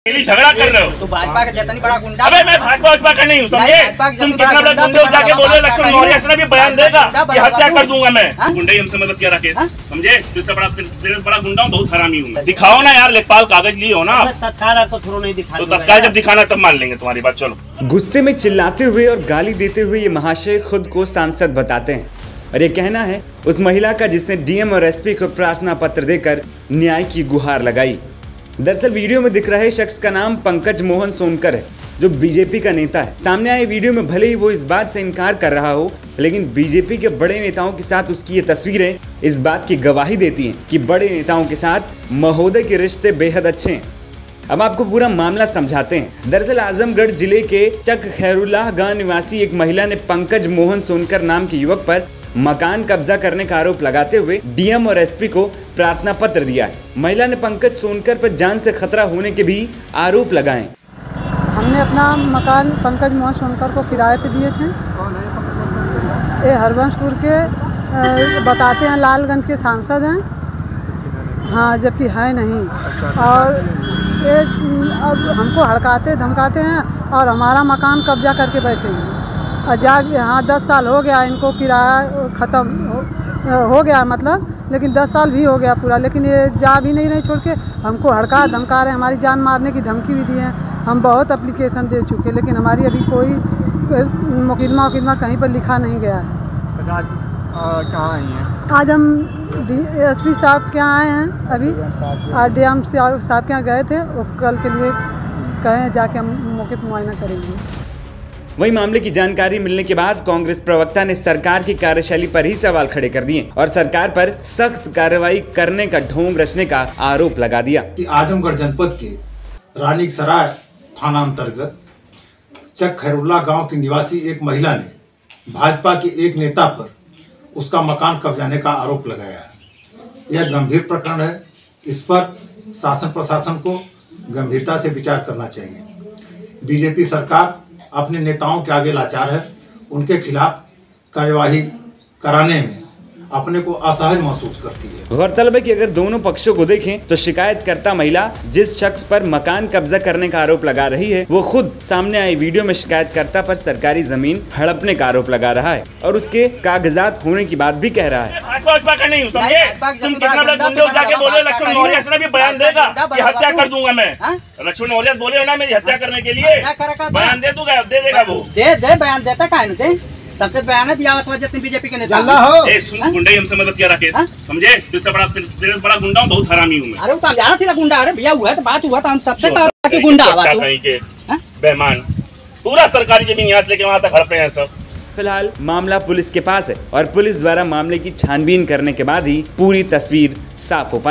झगड़ा कर रहे हो तो भाजपा का जितनी बड़ा गुंडा। अबे मैं भाजपा का नहीं हूँ, समझे? तुम कितना बड़ा गुंडे हो जाके बोले लक्ष्मण मौर्य से भी बयान देगा कि हत्या कर दूंगा मैं। गुंडे हमसे मदद किया राकेश, समझे? तुझसे बड़ा तेरे से बड़ा गुंडा हूँ, बहुत हरामी हूँ मैं। दिखाओ ना यार, लेखपाल कागज लिए हो ना। तत्काल आपको थोड़ा नहीं दिखा, तो तत्काल जब दिखाना तब मान लेंगे तुम्हारी बात। चलो। गुस्से में चिल्लाते हुए और गाली देते हुए ये महाशय खुद को सांसद बताते हैं और ये कहना है उस महिला का जिसने डीएम और एसपी को प्रार्थना पत्र देकर न्याय की गुहार लगाई। दरअसल वीडियो में दिख रहे शख्स का नाम पंकज मोहन सोनकर है, जो बीजेपी का नेता है। सामने आए वीडियो में भले ही वो इस बात से इनकार कर रहा हो, लेकिन बीजेपी के बड़े नेताओं के साथ उसकी ये तस्वीरें इस बात की गवाही देती हैं कि बड़े नेताओं के साथ महोदय के रिश्ते बेहद अच्छे हैं। अब आपको पूरा मामला समझाते हैं। दरअसल आजमगढ़ जिले के चक खैरुल्लाह गांव निवासी एक महिला ने पंकज मोहन सोनकर नाम के युवक पर मकान कब्जा करने का आरोप लगाते हुए डीएम और एसपी को प्रार्थना पत्र दिया है। महिला ने पंकज सोनकर पर जान से खतरा होने के भी आरोप लगाए। हमने अपना मकान पंकज मोहन सोनकर को किराए पे दिए थे। ये हरबंशपुर के बताते हैं लालगंज के सांसद हैं, हाँ, जबकि है नहीं। और ये अब हमको हड़काते धमकाते हैं और हमारा मकान कब्जा करके बैठे हैं। हाँ 10 साल हो गया इनको किराया ख़त्म हो गया, मतलब, लेकिन 10 साल भी हो गया पूरा, लेकिन ये जा भी नहीं छोड़ के हमको हड़का धमका रहे हैं। हमारी जान मारने की धमकी भी दी है। हम बहुत एप्लीकेशन दे चुके, लेकिन हमारी अभी कोई मुकदमा कहीं पर लिखा नहीं गया है। कहाँ आई हैं? आज हम एसपी साहब के यहाँ आए हैं। अभी डीएम साहब के यहाँ गए थे, वो कल के लिए कहें जाके हम मौके पर मुआयना करेंगे। वही मामले की जानकारी मिलने के बाद कांग्रेस प्रवक्ता ने सरकार की कार्यशैली पर ही सवाल खड़े कर दिए और सरकार पर सख्त कार्रवाई करने का ढोंग रचने का आरोप लगा दिया। कि आजमगढ़ जनपद के रानीसराय थाना अंतर्गत चक खैरुल्लाह गांव की निवासी एक महिला ने भाजपा के एक नेता पर उसका मकान कब्जाने का आरोप लगाया है। यह गंभीर प्रकरण है। इस पर शासन प्रशासन को गंभीरता से विचार करना चाहिए। बीजेपी सरकार अपने नेताओं के आगे लाचार है। उनके खिलाफ कार्यवाही कराने में अपने को असहज महसूस करती है। गौरतलब है कि अगर दोनों पक्षों को देखें तो शिकायतकर्ता महिला जिस शख्स पर मकान कब्जा करने का आरोप लगा रही है, वो खुद सामने आई वीडियो में शिकायतकर्ता पर सरकारी जमीन हड़पने का आरोप लगा रहा है और उसके कागजात होने की बात भी कह रहा है। भाजपा का नहीं हूँ, समझे? तुम कितना बड़ा गुंडे हो जाके बोले लक्ष्मण मौर्य से भी बयान देगा कि हत्या कर दूंगा मैं। लक्ष्मण मौर्य बोले हो ना मेरी हत्या करने के लिए, बयान दे दूंगा, दे देगा वो। दे बयान देता काहे सबसे बयान दिया हुआ जितने बीजेपी के नेता सुन, गुंडे हमसे मदद किया राकेश, समझे? तुझसे बड़ा तेरे से बड़ा गुंडा हूँ, बहुत हरामी हूँ मैं। अरे वो जाना थी गुंडा, अरे भैया हुआ तो बात हुआ था, हम सबसे गुंडा कहीं के बेईमान पूरा सरकारी जमीन यहाँ से लेके वहाँ तक हड़पे हैं सब। फिलहाल मामला पुलिस के पास है और पुलिस द्वारा मामले की छानबीन करने के बाद ही पूरी तस्वीर साफ हो पाएगी।